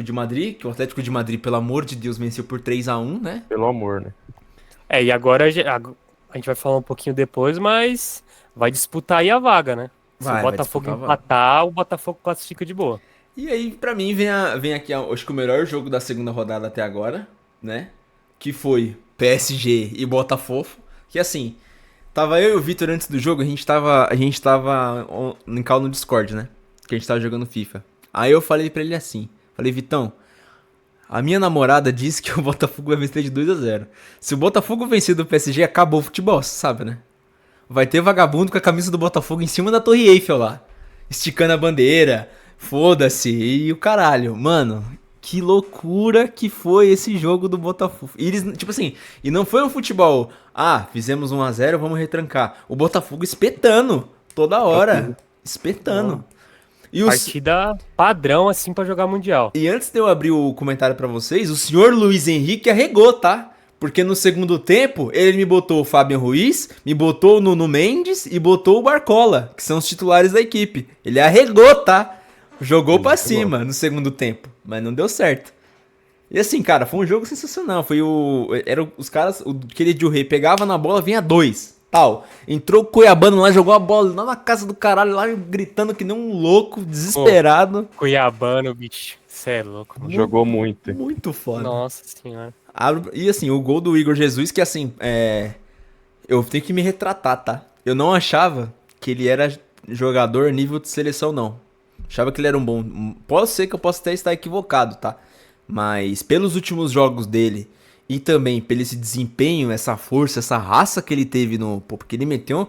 de Madrid, que o Atlético de Madrid, pelo amor de Deus, venceu por 3-1, né? Pelo amor, né? E agora a gente vai falar um pouquinho depois, mas vai disputar aí a vaga, né? Se o Vai Botafogo disputar a vaga. empatar, o Botafogo classifica de boa. E aí, pra mim, vem aqui, acho que o melhor jogo da segunda rodada até agora, né? Que foi PSG e Botafogo. Que assim, tava eu e o Vitor antes do jogo, a gente tava em call no Discord, né? Que a gente tava jogando FIFA. Aí eu falei pra ele assim, falei, Vitão, a minha namorada disse que o Botafogo vai vencer de 2-0. Se o Botafogo vencer do PSG, acabou o futebol, você sabe, né? Vai ter vagabundo com a camisa do Botafogo em cima da Torre Eiffel lá. Esticando a bandeira. Foda-se. E o caralho. Mano, que loucura que foi esse jogo do Botafogo. E eles, tipo assim, e não foi um futebol. Ah, fizemos 1-0, vamos retrancar. O Botafogo espetando toda hora. Espetando. E, Partida padrão, assim, pra jogar Mundial. e antes de eu abrir o comentário pra vocês, o senhor Luiz Henrique arregou, tá? Porque no segundo tempo, ele me botou o Fábio Ruiz, me botou o Nuno Mendes e botou o Barcola, que são os titulares da equipe. Ele arregou, tá? Jogou pra cima no segundo tempo, mas não deu certo. E assim, cara, foi um jogo sensacional. Os caras, aquele de Rei pegava na bola, vinha dois, tal. Entrou o Cuiabano lá, jogou a bola lá na casa do caralho, lá gritando que nem um louco, desesperado. Cuiabano, bicho. Cê é louco, mano. Jogou muito. Muito foda. Nossa senhora. E assim, o gol do Igor Jesus, que assim, eu tenho que me retratar, tá? Eu não achava que ele era jogador nível de seleção, não. Achava que ele era um bom. Pode ser que eu possa até estar equivocado, tá? Mas pelos últimos jogos dele e também pelo esse desempenho, essa força, essa raça que ele teve no. Pô, porque ele meteu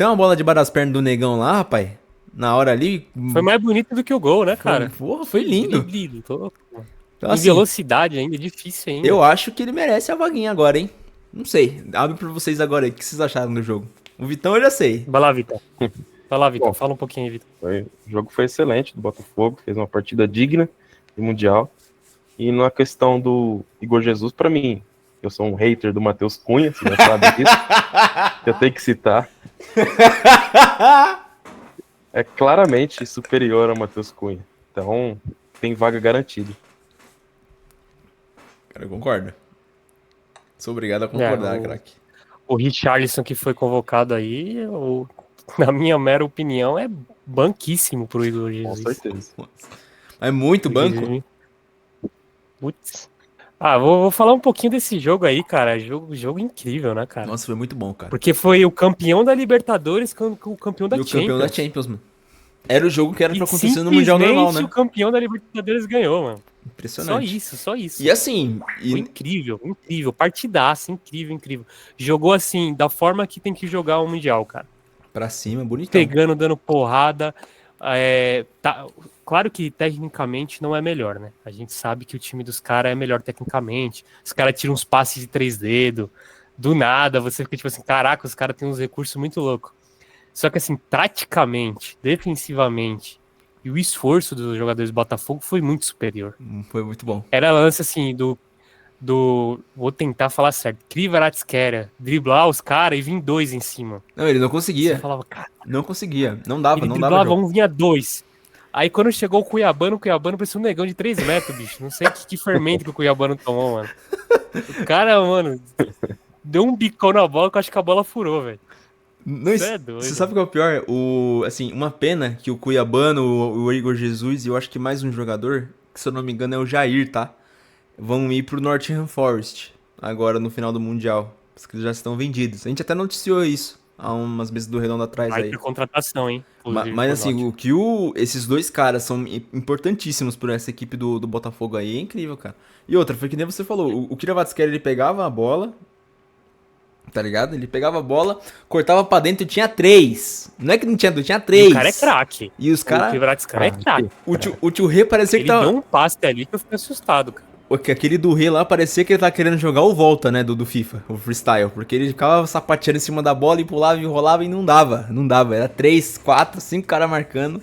uma bola debaixo das pernas do negão lá, rapaz. Na hora ali. Foi mais bonito do que o gol, né, cara? Porra, foi lindo. Drible, tô louco, mano. Então, Em assim, velocidade ainda, difícil ainda. eu acho que ele merece a vaguinha agora, hein? Não sei. Abre pra vocês agora aí. O que vocês acharam do jogo? O Vitão eu já sei. Vai lá, Vitor. Vai lá, Vitor. Bom. Fala um pouquinho aí, Vitor. O jogo foi excelente do Botafogo, fez uma partida digna do Mundial. E na questão do Igor Jesus, pra mim, eu sou um hater do Matheus Cunha, você já sabe disso. Eu tenho que citar. É claramente superior ao Matheus Cunha. Então, tem vaga garantida. Cara, eu concordo. Sou obrigado a concordar, craque. O Richarlison que foi convocado aí, na minha mera opinião, é banquíssimo pro Igor Jesus. Com certeza. É muito banco? Putz. Vou falar um pouquinho desse jogo aí, cara. Jogo incrível, né, cara? Nossa, foi muito bom, cara. Porque foi o campeão da Libertadores com o campeão da E o Champions. campeão da Champions, mano. Era o jogo que era pra acontecer no Mundial normal, né? O campeão da Libertadores ganhou, mano. Impressionante. Só isso. E assim... Foi incrível. Partidaça, incrível. Jogou assim, da forma que tem que jogar o Mundial, cara. Pra cima, bonitão. Pegando, dando porrada. Claro que tecnicamente não é melhor, né? A gente sabe que o time dos caras é melhor tecnicamente. Os caras tiram uns passes de 3 dedos. Do nada, você fica tipo assim, caraca, os caras têm uns recursos muito loucos. Só que assim, taticamente, defensivamente, e o esforço dos jogadores do Botafogo foi muito superior. Foi muito bom. Era lance assim, vou tentar falar certo, Krivaratskelia, driblar os caras e vir 2 em cima. Não, ele não conseguia. Você falava, cara... Não conseguia. Não dava, ele não driblava dava jogo. vinha 2. Aí quando chegou o Cuiabano parecia um negão de 3 metros, bicho. Não sei que fermento que o Cuiabano tomou, mano. O cara, mano, deu um bicão na bola que eu acho que a bola furou, velho. Você sabe o que é o pior? Assim, uma pena que o Cuiabano, o Igor Jesus e eu acho que mais um jogador, que se eu não me engano é o Jair, tá? Vão ir pro Nottingham Forest agora no final do Mundial. Porque eles já estão vendidos. A gente até noticiou isso há umas meses do Redondo atrás aí. Vai ter contratação, hein? Mas assim, o que esses dois caras são importantíssimos por essa equipe do Botafogo aí é incrível, cara. E outra, foi que nem você falou, o Krivaratskelia, ele pegava a bola, tá ligado? Ele pegava a bola, cortava pra dentro e tinha 3. Não é que não tinha 2, tinha 3. O cara é craque. E os caras... O Krivaratskelia é craque. O tio Rê parecia que ele tava... deu um passe ali que eu fiquei assustado, cara. Aquele do Rê lá parecia que ele tava querendo jogar o volta, né, do FIFA, o freestyle. Porque ele ficava sapateando em cima da bola e pulava e rolava e não dava. Não dava, era 3, 4, 5 caras marcando.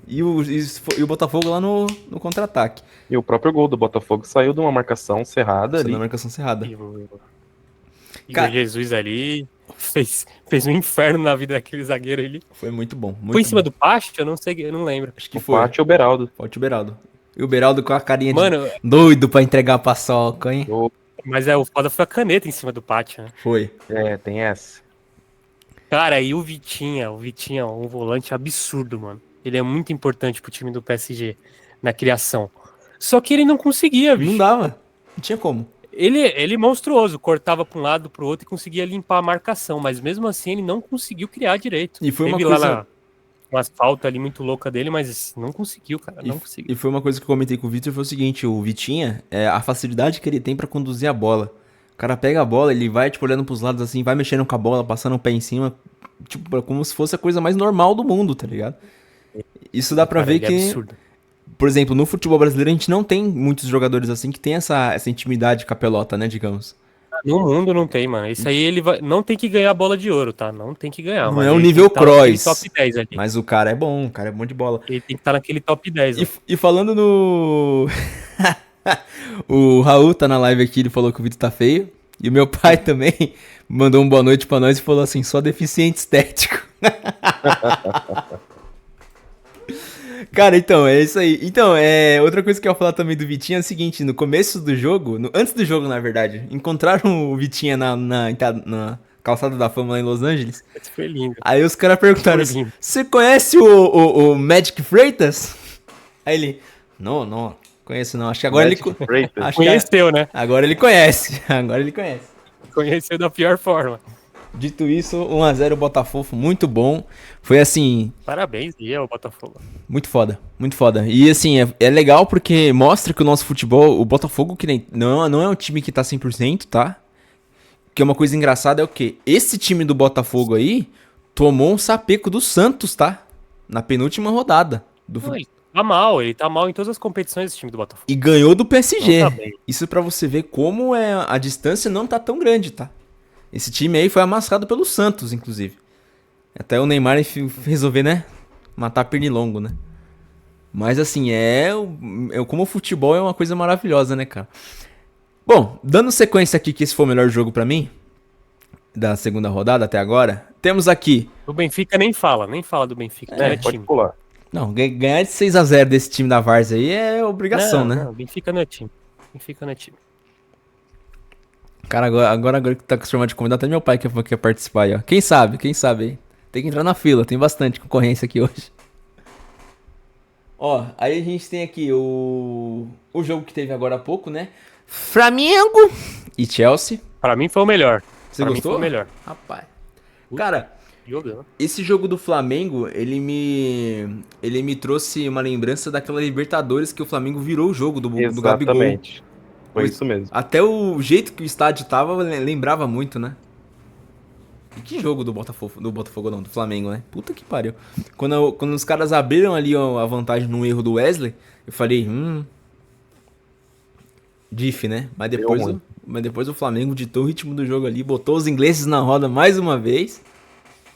E o Botafogo lá no contra-ataque. E o próprio gol do Botafogo saiu de uma marcação cerrada ali. Na marcação cerrada. Igor Jesus ali fez um inferno na vida daquele zagueiro ali. Foi muito bom. Foi em cima do Pacho? Eu não sei, eu não lembro. Acho que foi. Pátio ou Beraldo. Pátio Beraldo. E o Beraldo com a carinha de Mano, doido pra entregar a paçoca, hein? mas o foda foi a caneta em cima do pátio, né? Foi. Tem essa. Cara, e o Vitinha é um volante absurdo, mano. Ele é muito importante pro time do PSG na criação. Só que ele não conseguia, Não bicho. dava. Não tinha como. Ele é monstruoso, cortava pra um lado, pro outro e conseguia limpar a marcação, mas mesmo assim ele não conseguiu criar direito. E foi uma Teve coisa... lá umas faltas ali muito louca dele, mas não conseguiu, cara, não conseguiu. E foi uma coisa que eu comentei com o Vitor, foi o seguinte, o Vitinha, a facilidade que ele tem pra conduzir a bola. O cara pega a bola, ele vai, tipo, olhando pros lados assim, vai mexendo com a bola, passando o pé em cima, tipo, como se fosse a coisa mais normal do mundo, tá ligado? Isso dá pra Cara, ver ele é que, absurdo. por exemplo, no futebol brasileiro a gente não tem muitos jogadores assim que tem essa intimidade com a pelota, né, digamos. No mundo não tem, mano. Isso aí ele não tem que ganhar a bola de ouro, tá? Não tem que ganhar, Não mas é o ele nível tem que tá naquele Kroos, top 10 ali. mas o cara é bom de bola. Ele tem que estar naquele top 10, ó. E falando no... O Raul tá na live aqui, ele falou que o Vitor tá feio. E o meu pai também mandou um boa noite pra nós e falou assim, só deficiente estético. Cara, então, é isso aí. Então, outra coisa que eu ia falar também do Vitinho é o seguinte, no começo do jogo, antes do jogo, na verdade, encontraram o Vitinho na calçada da fama lá em Los Angeles. Esse foi lindo. Aí os caras perguntaram, Foi lindo. você conhece o Magic Freitas? Aí ele, não, conheço não. Acho que agora Magic Freitas. acho que Conheceu, né? agora ele conhece. Agora ele conhece. Conheceu da pior forma. Dito isso, 1x0 Botafogo, muito bom. Foi assim, Parabéns, e é o Botafogo. muito foda, muito foda. E assim, é legal porque mostra que o nosso futebol, o Botafogo, que não é um time que tá 100%, tá? Que é uma coisa engraçada é o quê? Esse time do Botafogo aí tomou um sapeco do Santos, tá? Na penúltima rodada. Não, ele tá mal em todas as competições esse time do Botafogo. E ganhou do PSG. Não tá bem. Isso pra você ver como a distância não tá tão grande, tá? Esse time aí foi amassado pelo Santos, inclusive. Até o Neymar resolver, né? Matar pernilongo, né? Mas assim, como o futebol é uma coisa maravilhosa, né, cara? Bom, dando sequência aqui, que esse foi o melhor jogo pra mim, da segunda rodada até agora, temos aqui... O Benfica nem fala do Benfica, não é Pode time. pular. Não, ganhar de 6x0 desse time da Várzea aí é obrigação, né? Não, Benfica não é time. Benfica não é time. Cara, agora que tá acostumado de convidar, até meu pai quer participar aí, ó. Quem sabe aí. Tem que entrar na fila, tem bastante concorrência aqui hoje. Ó, aí a gente tem aqui o jogo que teve agora há pouco, né? Flamengo e Chelsea. Pra mim foi o melhor. Você Pra mim gostou? foi o melhor. Rapaz. Cara, Jogando. esse jogo do Flamengo, ele me trouxe uma lembrança daquela Libertadores que o Flamengo virou o jogo do Gabigol. Exatamente. Foi isso mesmo. Até o jeito que o estádio tava lembrava muito, né? E que jogo do Botafogo não, do Flamengo, né? Puta que pariu. Quando os caras abriram ali a vantagem no erro do Wesley, eu falei, diff, né? Mas depois o Flamengo ditou o ritmo do jogo ali, botou os ingleses na roda mais uma vez.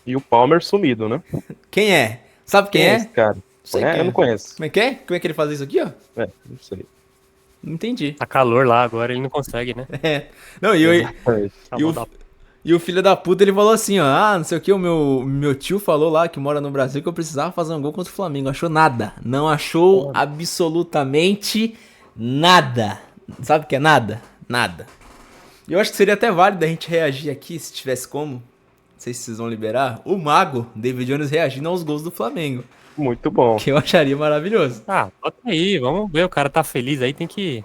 E o Palmer sumido, né? Quem é? Sabe quem é é? esse cara? Sei quem Eu não conheço. Como é que é? Como é que ele faz isso aqui, ó? Não sei. Não entendi. Tá calor lá agora, ele não consegue, né? É. Não, e Exatamente. o filho da puta, ele falou assim, ó, não sei o que, o meu tio falou lá, que mora no Brasil, que eu precisava fazer um gol contra o Flamengo. Achou nada. Não achou absolutamente nada. Sabe o que é nada? Nada. E eu acho que seria até válido a gente reagir aqui, se tivesse como. Não sei se vocês vão liberar. O Mago, David Jones, reagindo aos gols do Flamengo. Muito bom. Que eu acharia maravilhoso. Bota aí, vamos ver, o cara tá feliz aí, tem que...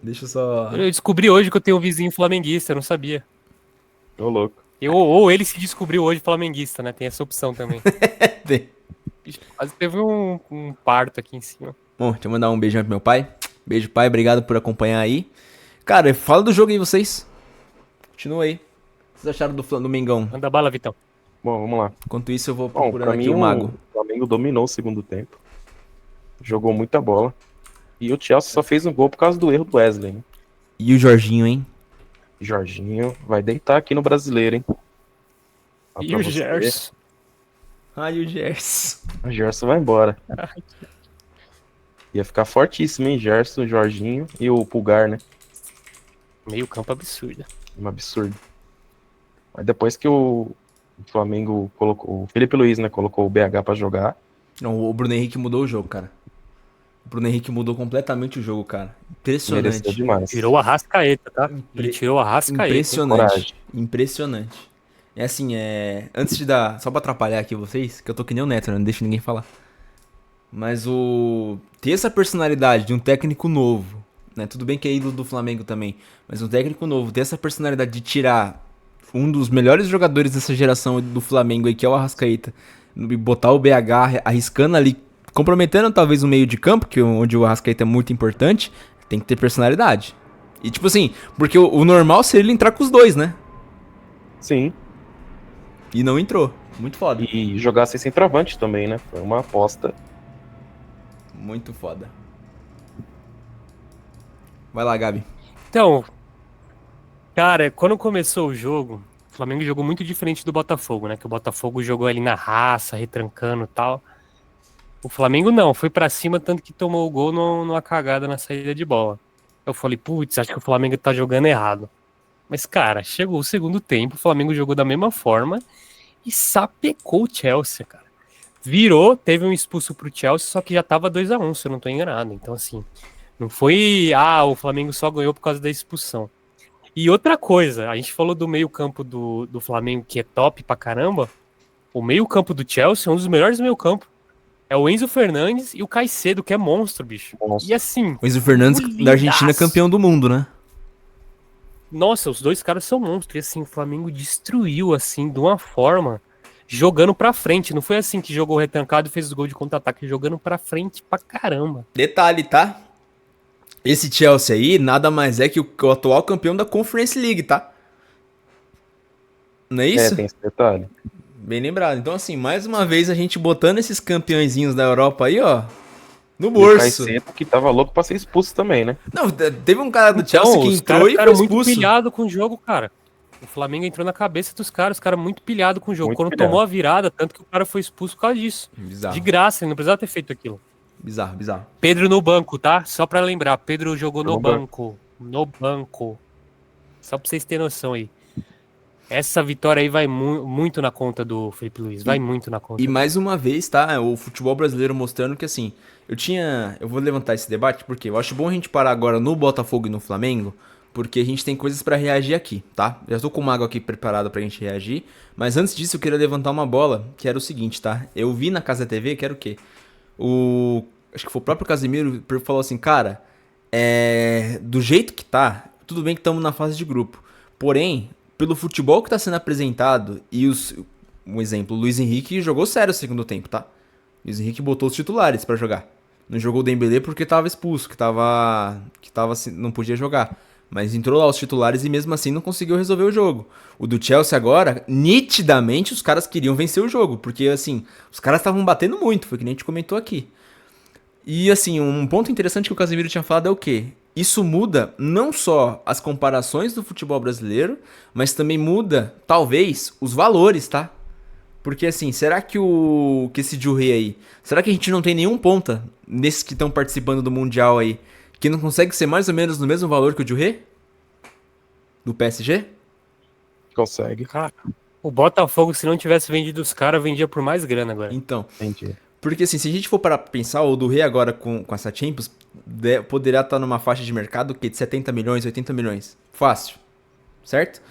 Deixa eu só... Eu descobri hoje que eu tenho um vizinho flamenguista, eu não sabia. Ô, louco. Ou ele se descobriu hoje flamenguista, né? Tem essa opção também. Tem. Quase teve um parto aqui em cima. Bom, deixa eu mandar um beijão pro meu pai. Beijo, pai. Obrigado por acompanhar aí. Cara, fala do jogo aí, vocês. Continua aí. O que vocês acharam do Mengão? Manda bala, Vitão. Bom, vamos lá. Enquanto isso, eu vou Bom, procurando pra aqui mim o Mago. o Flamengo dominou o segundo tempo. Jogou muita bola. E o Chelsea só fez um gol por causa do erro do Wesley, né? E o Jorginho, hein? Jorginho vai deitar aqui no Brasileiro, hein? E o Gerson? Ai, o Gerson. O Gerson vai embora. Ia ficar fortíssimo, hein? Gerson, Jorginho e o Pulgar, né? Meio campo absurdo. Um absurdo. Mas depois que o Flamengo colocou... O Felipe Luiz, né? Colocou o BH pra jogar. Não, o Bruno Henrique mudou o jogo, cara. O Bruno Henrique mudou completamente o jogo, cara. Mereceu Impressionante. demais. Tirou a Arrascaeta, tá? Ele tirou a Arrascaeta. hein? Impressionante. Coragem. Impressionante. É assim, antes de dar. Só pra atrapalhar aqui vocês, que eu tô que nem o Neto, né? Não deixo ninguém falar. Mas ter essa personalidade de um técnico novo, né? Tudo bem que é ídolo do Flamengo também, mas um técnico novo, ter essa personalidade de tirar um dos melhores jogadores dessa geração do Flamengo aí, que é o Arrascaeta, e botar o BH arriscando ali, comprometendo talvez o meio de campo, onde o Arrascaeta é muito importante, tem que ter personalidade. E tipo assim, porque o normal seria ele entrar com os dois, né? Sim. E não entrou. Muito foda. E jogar sem centroavante também, né? Foi uma aposta. Muito foda. Vai lá, Gabi. Então, cara, quando começou o jogo, o Flamengo jogou muito diferente do Botafogo, né? Que o Botafogo jogou ali na raça, retrancando e tal. O Flamengo não, foi pra cima, tanto que tomou o gol numa cagada na saída de bola. Eu falei, putz, acho que o Flamengo tá jogando errado. Mas, cara, chegou o segundo tempo, o Flamengo jogou da mesma forma e sapecou o Chelsea, cara. Virou, teve um expulso pro Chelsea, só que já tava 2-1, se eu não tô enganado. Então, assim, não foi, o Flamengo só ganhou por causa da expulsão. E outra coisa, a gente falou do meio-campo do Flamengo, que é top pra caramba. O meio-campo do Chelsea é um dos melhores do meio-campo. É o Enzo Fernandes e o Caicedo, que é monstro, bicho. Monstro. E assim, O Enzo Fernandes da Argentina, lindaço. campeão do mundo, né? Nossa, os dois caras são monstros. E assim, o Flamengo destruiu, assim, de uma forma, jogando pra frente. Não foi assim que jogou retrancado e fez os gols de contra-ataque, jogando pra frente pra caramba. Detalhe, tá? Esse Chelsea aí nada mais é que o atual campeão da Conference League, tá? Não é isso? Tem esse detalhe. Bem lembrado. Então, assim, mais uma vez a gente botando esses campeõezinhos da Europa aí, ó, no E o bolso. Caicedo, que tava louco pra ser expulso também, né? Não, teve um cara do Chelsea que Os entrou caras e foi ficaram muito expulso. pilhados com o jogo, cara. O Flamengo entrou na cabeça dos caras, os caras muito pilhados com o jogo. Muito Quando pilhado. tomou a virada, tanto que o cara foi expulso por causa disso. Bizarro, De graça, ele não precisava ter feito aquilo. bizarro, bizarro. Pedro no banco, tá? Só pra lembrar, Pedro jogou no No banco. No banco. Só pra vocês terem noção aí. Essa vitória aí vai muito na conta do Felipe Luiz. Vai muito na conta. E mais uma vez, tá? O futebol brasileiro mostrando que, assim, eu vou levantar esse debate porque eu acho bom a gente parar agora no Botafogo e no Flamengo, porque a gente tem coisas pra reagir aqui, tá? Já tô com uma água aqui preparada pra gente reagir, mas antes disso eu queria levantar uma bola, que era o seguinte, tá? Eu vi na Casa TV, que era o quê? Acho que foi o próprio Casemiro falou assim, cara, do jeito que tá, tudo bem que estamos na fase de grupo, porém, pelo futebol que tá sendo apresentado e um exemplo, o Luiz Henrique jogou sério o segundo tempo, tá? O Luiz Henrique botou os titulares pra jogar. Não jogou o Dembélé porque tava expulso, que não podia jogar. Mas entrou lá os titulares e mesmo assim não conseguiu resolver o jogo. O do Chelsea agora, nitidamente os caras queriam vencer o jogo, porque assim, os caras estavam batendo muito, foi que nem a gente comentou aqui. E assim, um ponto interessante que o Casemiro tinha falado é o quê? Isso muda não só as comparações do futebol brasileiro, mas também muda, talvez, os valores, tá? Porque assim, será que esse Djurrê aí, será que a gente não tem nenhum ponta nesses que estão participando do Mundial aí, que não consegue ser mais ou menos no mesmo valor que o Djurrê? Do PSG? Consegue. Cara, o Botafogo, se não tivesse vendido os caras, vendia por mais grana agora. Então, Entendi. porque assim, se a gente for parar pra pensar, o Djurrê agora com essa Champions poderá estar numa faixa de mercado que de 70 milhões, 80 milhões. Fácil. Certo?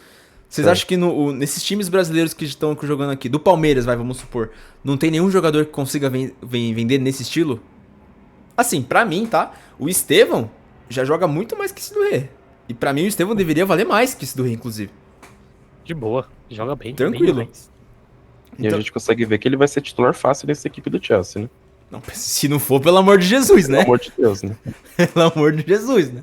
Vocês acham que nesses times brasileiros que estão jogando aqui, do Palmeiras, vamos supor, não tem nenhum jogador que consiga vender nesse estilo? Assim, pra mim, tá? O Estevão já joga muito mais que esse Djurrê. E pra mim o Estevão deveria valer mais que esse Djurrê, inclusive. De boa, joga bem. Tranquilo. Bem demais. E a gente consegue ver que ele vai ser titular fácil nessa equipe do Chelsea, né? Não, se não for, pelo amor de Jesus, né? Pelo amor de Deus, né? Pelo amor de Jesus, né?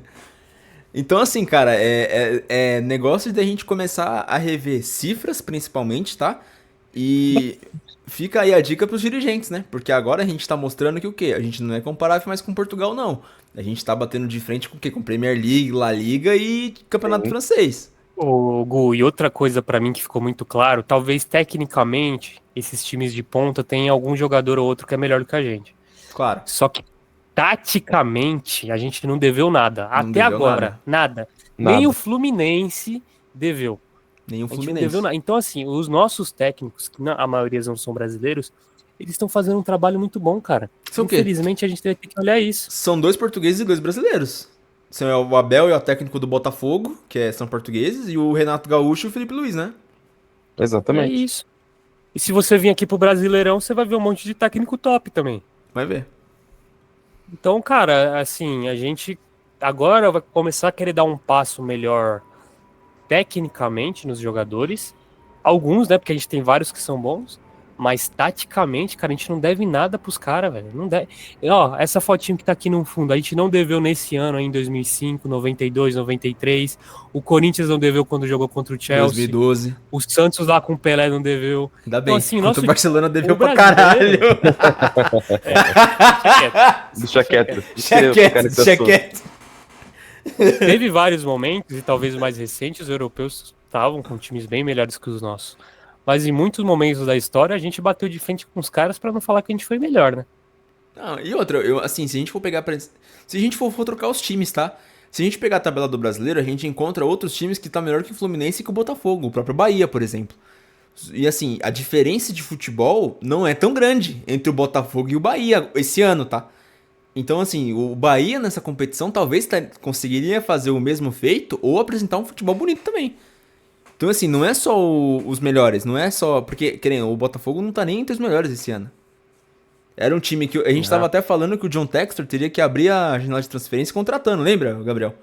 Então, assim, cara, é negócio de a gente começar a rever cifras, principalmente, tá? E fica aí a dica pros dirigentes, né? Porque agora a gente tá mostrando que o quê? A gente não é comparável mais com Portugal, não. A gente tá batendo de frente com o quê? Com Premier League, La Liga e Campeonato Francês. Ô, Gu, e outra coisa pra mim que ficou muito claro, talvez tecnicamente esses times de ponta tenham algum jogador ou outro que é melhor do que a gente. Claro. Só que taticamente a gente não deveu nada. Não Até deveu agora, nada. Nada. Nem o Fluminense deveu. Nenhum A gente não Fluminense. deveu nada. Então, assim, os nossos técnicos, que a maioria não são brasileiros, eles estão fazendo um trabalho muito bom, cara. São o quê? Infelizmente, a gente vai ter que olhar isso. São 2 portugueses e 2 brasileiros. São o Abel é o técnico do Botafogo, são portugueses, e o Renato Gaúcho e o Felipe Luiz, né? É Exatamente. isso. E se você vir aqui pro Brasileirão, você vai ver um monte de técnico top também. Vai ver. Então, cara, assim, a gente agora vai começar a querer dar um passo melhor tecnicamente nos jogadores. Alguns, né? Porque a gente tem vários que são bons. Mas taticamente, cara, a gente não deve nada pros caras, velho. Não deve. Ó, essa fotinho que tá aqui no fundo, a gente não deveu nesse ano, aí, em 2005, 92, 93. O Corinthians não deveu quando jogou contra o Chelsea. 2012. O Santos lá com o Pelé não deveu. Ainda bem. Então, assim, Contra nosso o Barcelona deveu o pra brasileiro- caralho. Deixa quieto. Deixa quieto. Teve vários momentos, e talvez os mais recentes, os europeus estavam com times bem melhores que os nossos. Mas em muitos momentos da história, a gente bateu de frente com os caras pra não falar que a gente foi melhor, né? Não, e outra, assim, se a gente for pegar se a gente for trocar os times, tá? Se a gente pegar a tabela do brasileiro, a gente encontra outros times que tá melhor que o Fluminense e que o Botafogo, o próprio Bahia, por exemplo. E assim, a diferença de futebol não é tão grande entre o Botafogo e o Bahia esse ano, tá? Então, assim, o Bahia nessa competição talvez conseguiria fazer o mesmo feito ou apresentar um futebol bonito também. Então, assim, não é só os melhores, não é só. Porque, querendo, o Botafogo não tá nem entre os melhores esse ano. Era um time que. A gente tava até falando que o John Textor teria que abrir a janela de transferência contratando, lembra, Gabriel?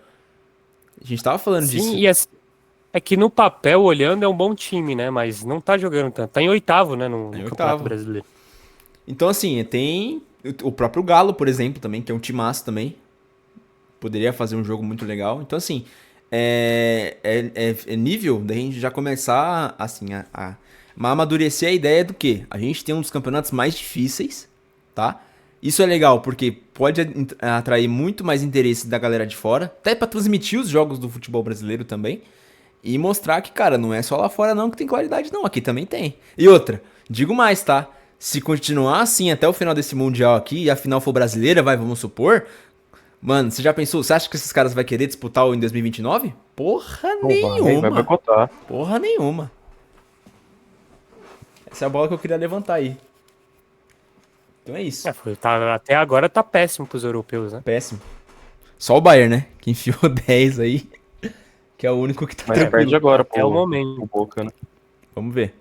A gente tava falando disso. Sim, e é que no papel, olhando, é um bom time, né? Mas não tá jogando tanto. Tá em oitavo, né? No Em Campeonato oitavo. Brasileiro. Então, assim, tem o próprio Galo, por exemplo, também, que é um timaço também. Poderia fazer um jogo muito legal. Então, assim, é nível da gente já começar, assim, a amadurecer a ideia do que a gente tem um dos campeonatos mais difíceis, tá? Isso é legal, porque pode atrair muito mais interesse da galera de fora, até pra transmitir os jogos do futebol brasileiro também. E mostrar que, cara, não é só lá fora não que tem qualidade, não. Aqui também tem. E outra, digo mais, tá? Se continuar assim até o final desse Mundial aqui e a final for brasileira, vamos supor. Mano, você já pensou? Você acha que esses caras vão querer disputar o em 2029? Porra Vai nenhuma. boicotar. Porra nenhuma. Essa é a bola que eu queria levantar aí. Então é isso. Até agora tá péssimo pros europeus, né? Péssimo. Só o Bayern, né? Que enfiou 10 aí. Que é o único que tá Mas perde tranquilo. agora, É o momento. o Boca, né? Vamos ver.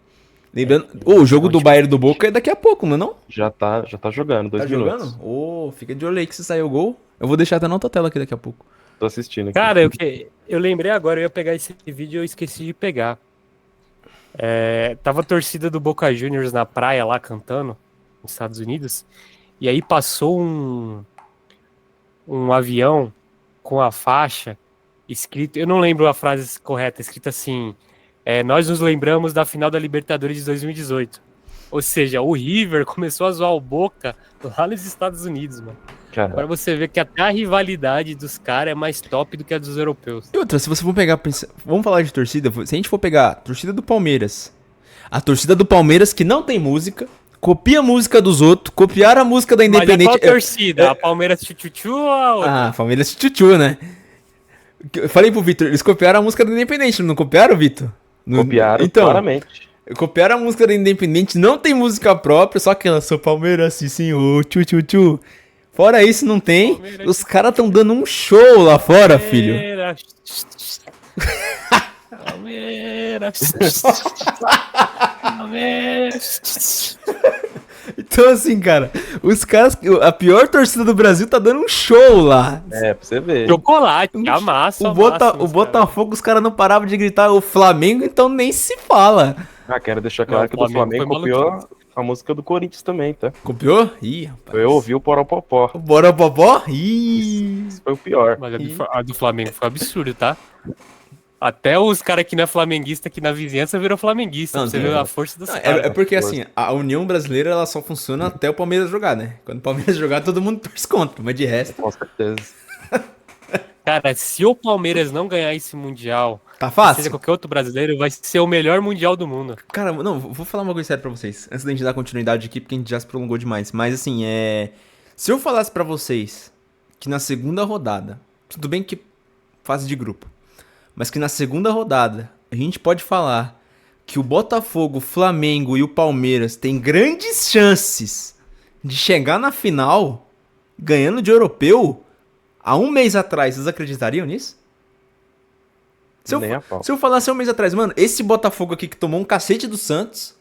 Lembrando, o jogo do Bayern e do Boca é daqui a pouco, não é não? Já tá jogando, 2 Tá minutos. jogando? Ô, fica de olho aí que se sair o gol. Eu vou deixar até na outra tela aqui daqui a pouco. Tô assistindo aqui. Cara, eu lembrei agora, eu ia pegar esse vídeo e eu esqueci de pegar. Tava a torcida do Boca Juniors na praia lá cantando, nos Estados Unidos, e aí passou um avião com a faixa escrito, eu não lembro a frase correta, escrito assim, nós nos lembramos da final da Libertadores de 2018. Ou seja, o River começou a zoar o Boca lá nos Estados Unidos, mano. Cara, Para você ver que até a rivalidade dos caras é mais top do que a dos europeus. E outra, se você for pegar. Vamos falar de torcida. Se a gente for pegar a torcida do Palmeiras. A torcida do Palmeiras que não tem música. Copia a música dos outros. Copiaram a música da Independente. Mas é qual torcida? A Palmeiras Tchutchu ou a outra? Ah, Palmeiras Tchutchu, né? Eu falei pro Vitor, eles copiaram a música da Independente, não copiaram, Vitor? copiaram Então, claramente. copiaram a música da Independente, não tem música própria, só aquela, sou Palmeiras, sim senhor, tchu tchu tchu. Fora isso, não tem. Palmeiras, Os caras tão dando um show lá fora, filho. Palmeiras. Palmeiras. Então, assim, cara, os caras, a pior torcida do Brasil tá dando um show lá. Pra você ver. Chocolate, amassa. O Botafogo, os caras não paravam de gritar o Flamengo, então nem se fala. Quero deixar claro Não, que o do Flamengo Flamengo foi copiou a música do Corinthians também, tá? Copiou? Ih, rapaz. Eu ouvi o Poropopó. Bora, Popó? Ih. Isso foi o pior. Mas a do Flamengo foi absurdo, tá? Até os caras que não é flamenguista, aqui na vizinhança, virou flamenguista. Não, Pra você tem- ver a força dos Não, caras. é porque, assim, a União Brasileira, ela só funciona até o Palmeiras jogar, né? Quando o Palmeiras jogar, todo mundo torce contra, mas de resto, Com certeza. Cara, se o Palmeiras não ganhar esse Mundial, tá seja fácil. qualquer outro brasileiro, vai ser o melhor Mundial do mundo. Cara, não, vou falar uma coisa séria pra vocês, antes da gente dar continuidade aqui, porque a gente já se prolongou demais. Mas, assim, se eu falasse pra vocês que na segunda rodada, tudo bem que fase de grupo, mas que na segunda rodada a gente pode falar que o Botafogo, o Flamengo e o Palmeiras têm grandes chances de chegar na final ganhando de europeu, há um mês atrás, vocês acreditariam nisso? Nem a pau. Se eu falasse há um mês atrás, mano, esse Botafogo aqui que tomou um cacete do Santos,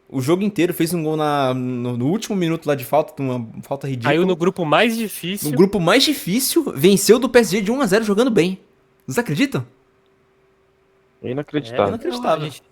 o jogo inteiro, fez um gol no último minuto lá de falta, uma falta ridícula. Caiu no grupo mais difícil. No grupo mais difícil, venceu do PSG de 1-0 jogando bem. Vocês acreditam? É inacreditável. inacreditável. A gente